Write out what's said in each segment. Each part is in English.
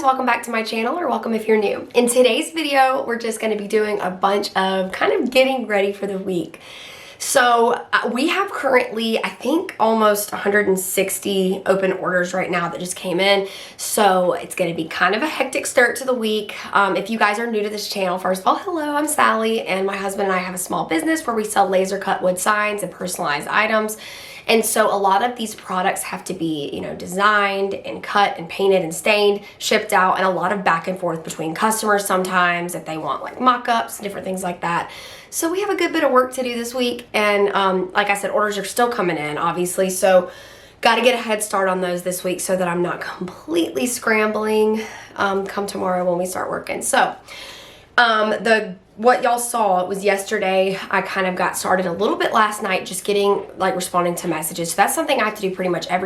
welcome back to my channel, or welcome if you're new. In today's video, we're just going to be doing a bunch of kind of getting ready for the week. So we have currently, I think, almost 160 open orders right now that just came in. So it's going to be kind of a hectic start to the week. If you guys are new to this channel, first of all, hello, I'm Sally, and my husband and I have a small business where we sell laser cut wood signs and personalized items. And so a lot of these products have to be, designed and cut and painted and stained, shipped out, and a lot of back and forth between customers sometimes if they want like mock-ups and different things like that. So we have a good bit of work to do this week. And like I said, orders are still coming in, obviously. So got to get a head start on those this week so that I'm not completely scrambling come tomorrow when we start working. So what y'all saw was yesterday. I kind of got started a little bit last night, just responding to messages. So that's something I have to do pretty much I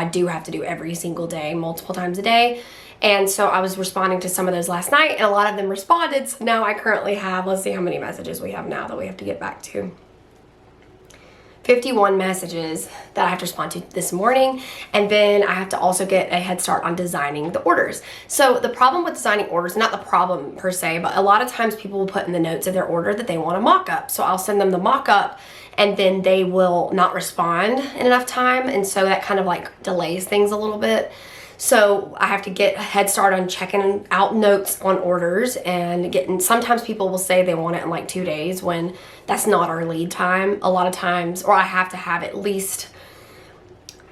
do have to do every single day, multiple times a day. And so I was responding to some of those last night, and a lot of them responded. So now I currently have, let's see how many messages we have now that we have to get back to. 51 messages that I have to respond to this morning, and then I have to also get a head start on designing the orders. So the problem with designing orders, not the problem per se, but a lot of times people will put in the notes of their order that they want a mock-up. So I'll send them the mock-up, and then they will not respond in enough time, and so that kind of like delays things a little bit. So I have to get a head start on checking out notes on orders and sometimes people will say they want it in like 2 days when that's not our lead time a lot of times, or I have to have at least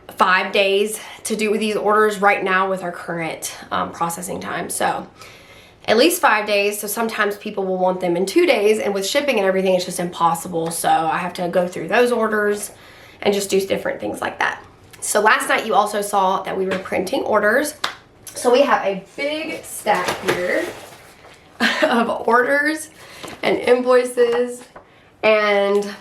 5 days to do with these orders right now with our current processing time. So at least 5 days. So sometimes people will want them in 2 days, and with shipping and everything, it's just impossible. So I have to go through those orders and just do different things like that. So last night you also saw that we were printing orders. So we have a big stack here of orders and invoices and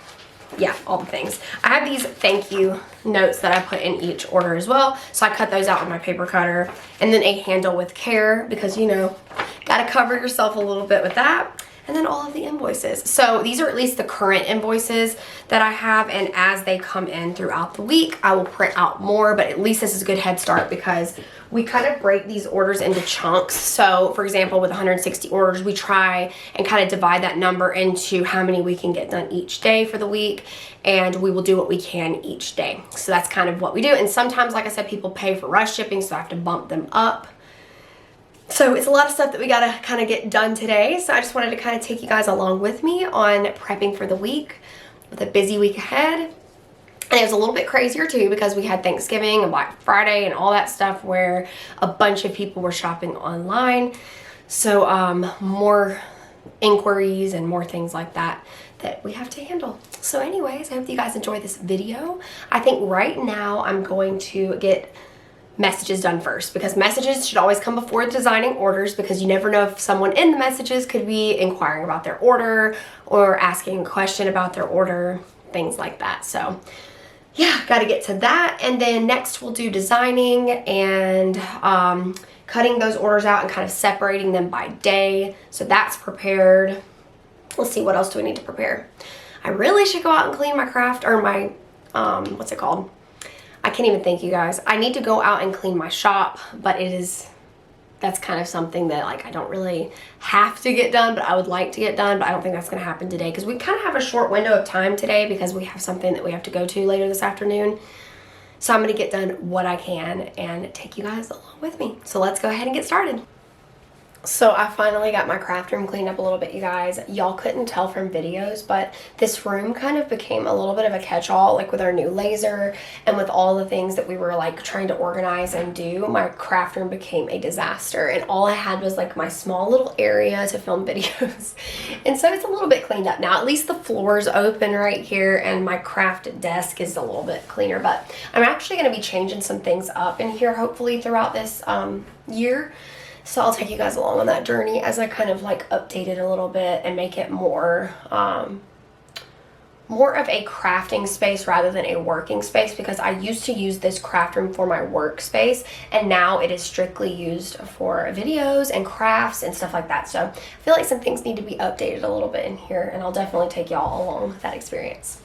yeah, all the things. I have these thank you notes that I put in each order as well. So I cut those out with my paper cutter, and then a handle with care because, gotta cover yourself a little bit with that. And then all of the invoices. So these are at least the current invoices that I have, and as they come in throughout the week, I will print out more, but at least this is a good head start because we kind of break these orders into chunks. So for example, with 160 orders, we try and kind of divide that number into how many we can get done each day for the week, and we will do what we can each day. So that's kind of what we do. And sometimes, like I said, people pay for rush shipping, so I have to bump them up. So it's a lot of stuff that we gotta kind of get done today. So I just wanted to kind of take you guys along with me on prepping for the week with a busy week ahead. And it was a little bit crazier too because we had Thanksgiving and Black Friday and all that stuff where a bunch of people were shopping online. So more inquiries and more things like that we have to handle. So anyways, I hope you guys enjoy this video. I think right now I'm going to get messages done first because messages should always come before designing orders because you never know if someone in the messages could be inquiring about their order or asking a question about their order, things like that. So yeah, got to get to that, and then next we'll do designing and cutting those orders out and kind of separating them by day. So that's prepared. Let's see, what else do we need to prepare? I really should go out and clean my craft or my what's it called? I can't even think, you guys. I need to go out and clean my shop, but that's kind of something that like I don't really have to get done, but I would like to get done, but I don't think that's gonna happen today because we kind of have a short window of time today because we have something that we have to go to later this afternoon. So I'm gonna get done what I can and take you guys along with me. So let's go ahead and get started. So I finally got my craft room cleaned up a little bit, you guys. Y'all couldn't tell from videos, but this room kind of became a little bit of a catch-all, like with our new laser and with all the things that we were like trying to organize and do. My craft room became a disaster, and all I had was like my small little area to film videos. And so it's a little bit cleaned up now. At least the floor's open right here, and my craft desk is a little bit cleaner, but I'm actually going to be changing some things up in here hopefully throughout this year. So I'll take you guys along on that journey as I kind of like update it a little bit and make it more of a crafting space rather than a working space, because I used to use this craft room for my workspace, and now it is strictly used for videos and crafts and stuff like that. So I feel like some things need to be updated a little bit in here, and I'll definitely take y'all along with that experience.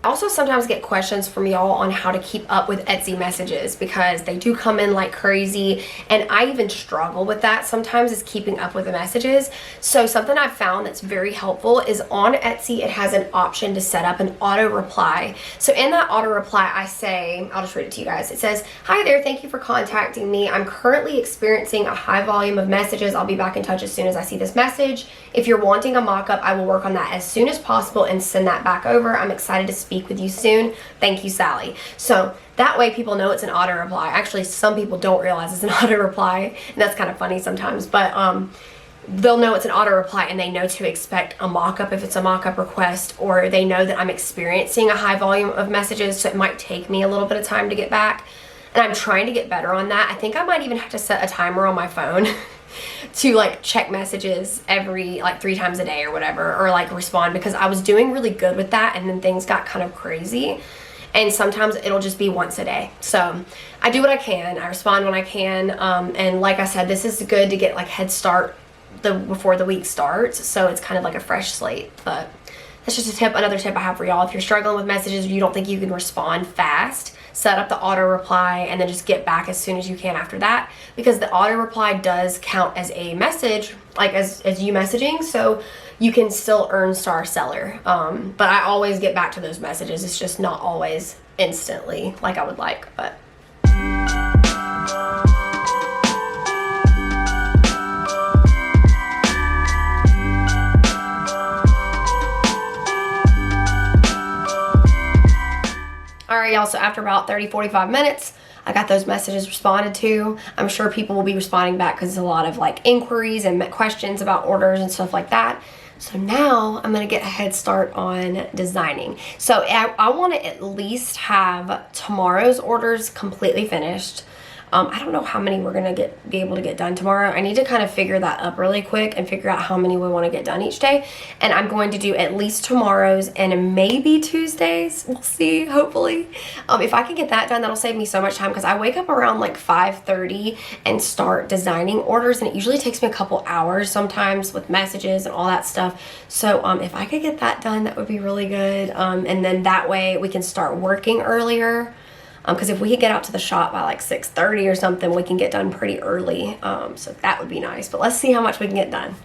I also sometimes get questions from y'all on how to keep up with Etsy messages because they do come in like crazy, and I even struggle with that sometimes, is keeping up with the messages. So something I've found that's very helpful is on Etsy it has an option to set up an auto reply. So in that auto reply I say, I'll just read it to you guys. It says, "Hi there, thank you for contacting me. I'm currently experiencing a high volume of messages. I'll be back in touch as soon as I see this message. If you're wanting a mock-up, I will work on that as soon as possible and send that back over. I'm excited to speak with you soon. Thank you, Sally." So that way people know it's an auto reply. Actually, some people don't realize it's an auto reply, and that's kind of funny sometimes, but they'll know it's an auto reply and they know to expect a mock-up if it's a mock-up request, or they know that I'm experiencing a high volume of messages, so it might take me a little bit of time to get back. And I'm trying to get better on that. I think I might even have to set a timer on my phone to like check messages every like 3 times a day or whatever, or like respond, because I was doing really good with that and then things got kind of crazy, and sometimes it'll just be once a day. So I do what I can, I respond when I can, and like I said, this is good to get like head start before the week starts, so it's kind of like a fresh slate. But that's just a tip, another tip I have for y'all. If you're struggling with messages or you don't think you can respond fast, set up the auto reply and then just get back as soon as you can after that, because the auto reply does count as a message, like as you messaging, so you can still earn star seller. But I always get back to those messages. It's just not always instantly like I would like, but alright y'all, so after about 30-45 minutes I got those messages responded to. I'm sure people will be responding back because there's a lot of like inquiries and questions about orders and stuff like that. So now I'm gonna get a head start on designing. So I want to at least have tomorrow's orders completely finished. I don't know how many we're gonna be able to get done tomorrow. I need to kind of figure that up really quick and figure out how many we want to get done each day. And I'm going to do at least tomorrow's and maybe Tuesdays. We'll see, hopefully. If I can get that done, that'll save me so much time, because I wake up around like 5:30 and start designing orders, and it usually takes me a couple hours sometimes with messages and all that stuff. So if I could get that done, that would be really good. And then that way we can start working earlier. Because if we could get out to the shop by like 6:30 or something, we can get done pretty early. So that would be nice. But let's see how much we can get done.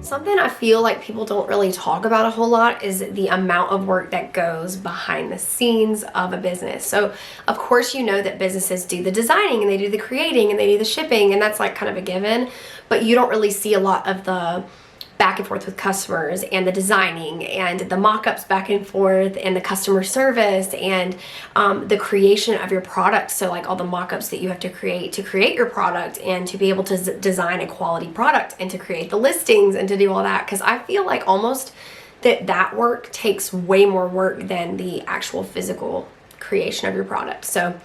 Something I feel like people don't really talk about a whole lot is the amount of work that goes behind the scenes of a business. So of course you know that businesses do the designing and they do the creating and they do the shipping, and that's like kind of a given, but you don't really see a lot of the back and forth with customers and the designing and the mock-ups back and forth and the customer service and the creation of your product. So like all the mock-ups that you have to create your product and to be able to design a quality product and to create the listings and to do all that, because I feel like almost that work takes way more work than the actual physical creation of your product. So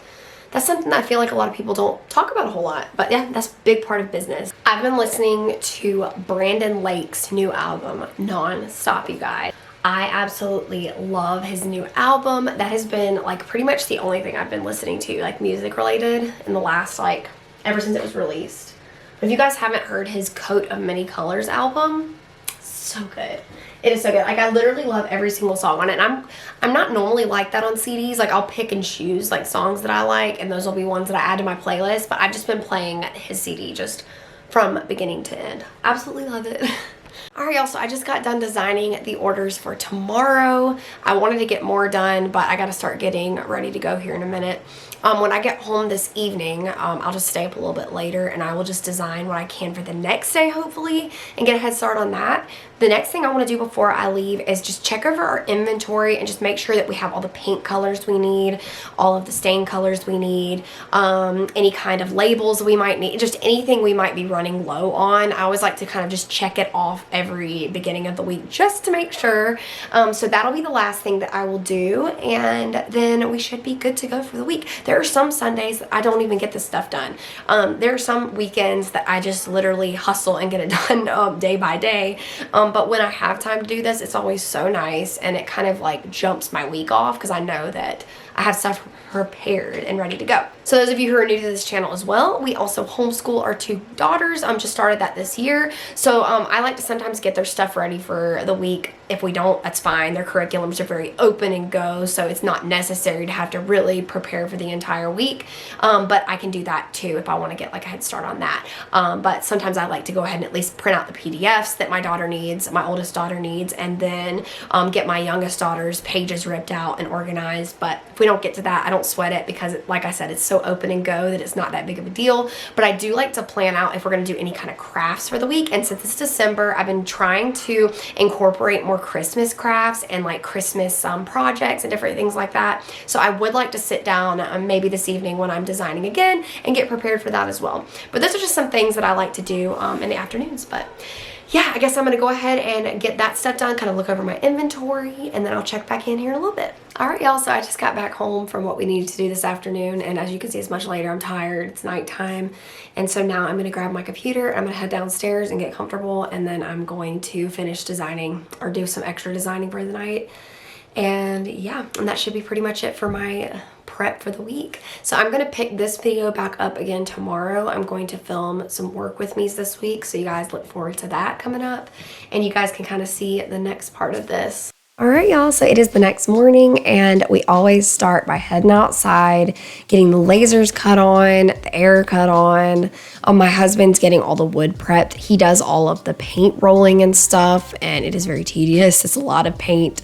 that's something that I feel like a lot of people don't talk about a whole lot, but yeah, that's a big part of business. I've been listening to Brandon Lake's new album non-stop, you guys. I absolutely love his new album. That has been like pretty much the only thing I've been listening to, like music related, in the last like ever since it was released. If you guys haven't heard his Coat of Many Colors album, so good. It is so good. Like I literally love every single song on it. And I'm not normally like that on CDs. Like I'll pick and choose like songs that I like, and those will be ones that I add to my playlist. But I've just been playing his CD just from beginning to end. Absolutely love it. Alright y'all, so I just got done designing the orders for tomorrow. I wanted to get more done, but I gotta start getting ready to go here in a minute. When I get home this evening, I'll just stay up a little bit later and I will just design what I can for the next day, hopefully, and get a head start on that. The next thing I want to do before I leave is just check over our inventory and just make sure that we have all the paint colors we need, all of the stain colors we need, any kind of labels we might need, just anything we might be running low on. I always like to kind of just check it off every beginning of the week just to make sure. So that'll be the last thing that I will do, and then we should be good to go for the week. There are some Sundays that I don't even get this stuff done. There are some weekends that I just literally hustle and get it done day by day. But when I have time to do this, it's always so nice, and it kind of like jumps my week off because I know that I have stuff prepared and ready to go. So those of you who are new to this channel as well, we also homeschool our 2 daughters. Just started that this year. So I like to sometimes get their stuff ready for the week. If we don't, that's fine. Their curriculums are very open and go, so it's not necessary to have to really prepare for the entire week. But I can do that too if I want to get like a head start on that. But sometimes I like to go ahead and at least print out the PDFs that my daughter needs, my oldest daughter needs, and then get my youngest daughter's pages ripped out and organized. But if we don't get to that, I don't sweat it because, like I said, it's so open and go that it's not that big of a deal. But I do like to plan out if we're going to do any kind of crafts for the week. And since it's December, I've been trying to incorporate more Christmas crafts and like Christmas projects and different things like that. So I would like to sit down maybe this evening when I'm designing again and get prepared for that as well. But those are just some things that I like to do in the afternoons. But yeah, I guess I'm gonna go ahead and get that stuff done, kind of look over my inventory, and then I'll check back in here in a little bit. All right, y'all, so I just got back home from what we needed to do this afternoon, and as you can see, it's much later. I'm tired, it's nighttime, and so now I'm gonna grab my computer, I'm gonna head downstairs and get comfortable, and then I'm going to finish designing or do some extra designing for the night. And yeah, and that should be pretty much it for my prep for the week. So I'm gonna pick this video back up again tomorrow. I'm going to film some work with me's this week, so you guys look forward to that coming up, and you guys can kind of see the next part of this. All right, y'all, so it is the next morning, and we always start by heading outside, getting the lasers cut on, the air cut on. My husband's getting all the wood prepped. He does all of the paint rolling and stuff, and it is very tedious. It's a lot of paint.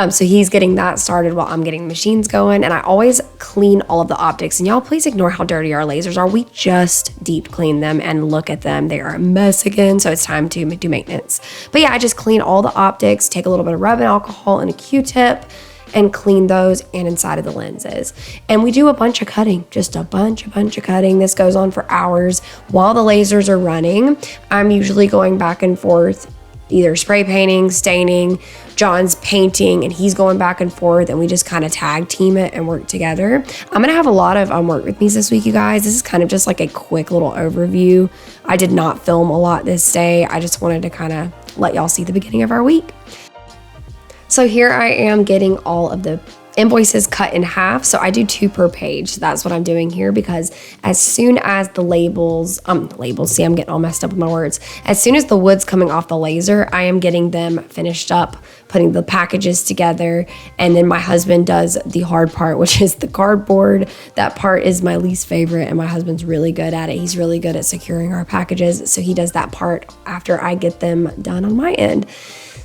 So he's getting that started while I'm getting the machines going, and I always clean all of the optics. And y'all, please ignore how dirty our lasers are. We just deep clean them, and look at them. They are a mess again, so it's time to do maintenance. But yeah, I just clean all the optics, take a little bit of rubbing alcohol and a Q-tip, and clean those and inside of the lenses. And we do a bunch of cutting, just a bunch of cutting. This goes on for hours. While the lasers are running, I'm usually going back and forth, either spray painting, staining, John's painting, and he's going back and forth, and we just kind of tag team it and work together. I'm gonna have a lot of work with me this week, you guys. This is kind of just like a quick little overview. I did not film a lot this day. I just wanted to kind of let y'all see the beginning of our week. So here I am getting all of the invoices cut in half. So I do 2 per page. That's what I'm doing here, because as soon as the labels, see, I'm getting all messed up with my words. As soon as the wood's coming off the laser, I am getting them finished up, putting the packages together. And then my husband does the hard part, which is the cardboard. That part is my least favorite, and my husband's really good at it. He's really good at securing our packages. So he does that part after I get them done on my end.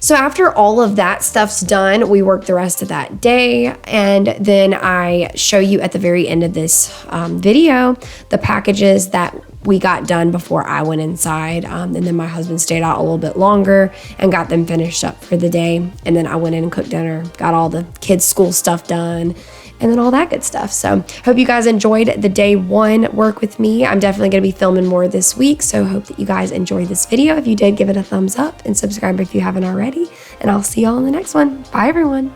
So after all of that stuff's done, we work the rest of that day, and then I show you at the very end of this video the packages that we got done before I went inside, and then my husband stayed out a little bit longer and got them finished up for the day, and then I went in and cooked dinner, got all the kids' school stuff done, and then all that good stuff. So hope you guys enjoyed the day 1 work with me. I'm definitely going to be filming more this week, so hope that you guys enjoyed this video. If you did, give it a thumbs up and subscribe if you haven't already, and I'll see y'all in the next one. Bye, everyone.